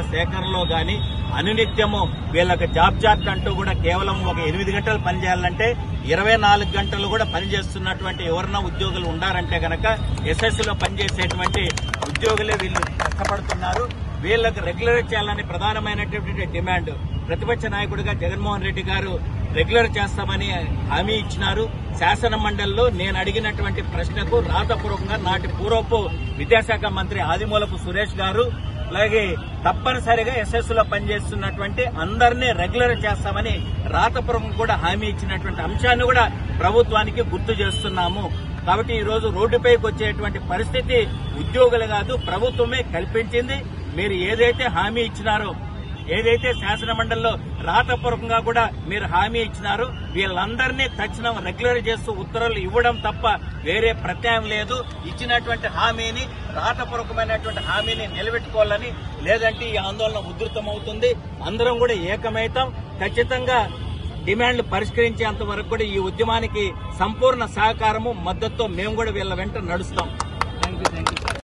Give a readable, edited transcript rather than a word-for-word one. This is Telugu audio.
సమాచార సేకరణలో గాని అనునిత్యము వీళ్ళకి జాబ్ చార్ట్ అంటూ కూడా కేవలం ఒక 8 గంటలు పనిచేయాలంటే 24 గంటలు కూడా పనిచేస్తున్నటువంటి ఎవరన్నా ఉద్యోగులు ఉండారంటే గనక ఎస్ఎస్సీలో పనిచేసేటువంటి ఉద్యోగులే వీళ్ళు కష్టపడుతున్నారు. వీళ్లకు రెగ్యులర్ చేయాలని ప్రధానమైనటువంటి డిమాండ్. ప్రతిపక్ష నాయకుడిగా జగన్మోహన్ రెడ్డి గారు రెగ్యులర్ చేస్తామని హామీ ఇచ్చినారు. శాసన మండలిలో నేను అడిగినటువంటి ప్రశ్నకు రాతపూర్వకంగా నాటి పూర్వపు విద్యాశాఖ మంత్రి ఆదిమూలపు సురేష్ గారు అలాగే తప్పనిసరిగా ఎస్ఎస్సీలో పనిచేస్తున్నటువంటి అందరినీ రెగ్యులర్ చేస్తామని రాతపూర్వకంగా కూడా హామీ ఇచ్చినటువంటి అంశాన్ని కూడా ప్రభుత్వానికి గుర్తు చేస్తున్నాము. కాబట్టి ఈ రోజు రోడ్డుపైకి వచ్చేటువంటి పరిస్థితి ఉద్యోగులు కాదు, ప్రభుత్వమే కల్పించింది. మీరు ఏదైతే హామీ ఇచ్చినారో, ఏదైతే శాసన మండలిలో రాతపూర్వకంగా కూడా మీరు హామీ ఇచ్చినారో వీళ్ళందరినీ తక్షణం రెగ్యులర్ చేస్తూ ఉత్తర్వులు ఇవ్వడం తప్ప వేరే ప్రత్యాయం లేదు. ఇచ్చినటువంటి హామీని, రాతపూర్వకమైనటువంటి హామీని నిలబెట్టుకోవాలని, లేదంటే ఈ ఆందోళన ఉధృతమవుతుంది. అందరం కూడా ఏకమైతాం. ఖచ్చితంగా డిమాండ్లు పరిష్కరించేంత వరకు కూడా ఈ ఉద్యమానికి సంపూర్ణ సహకారము, మద్దతుతో మేము కూడా వీళ్ళ వెంట నడుస్తాం. Thank you.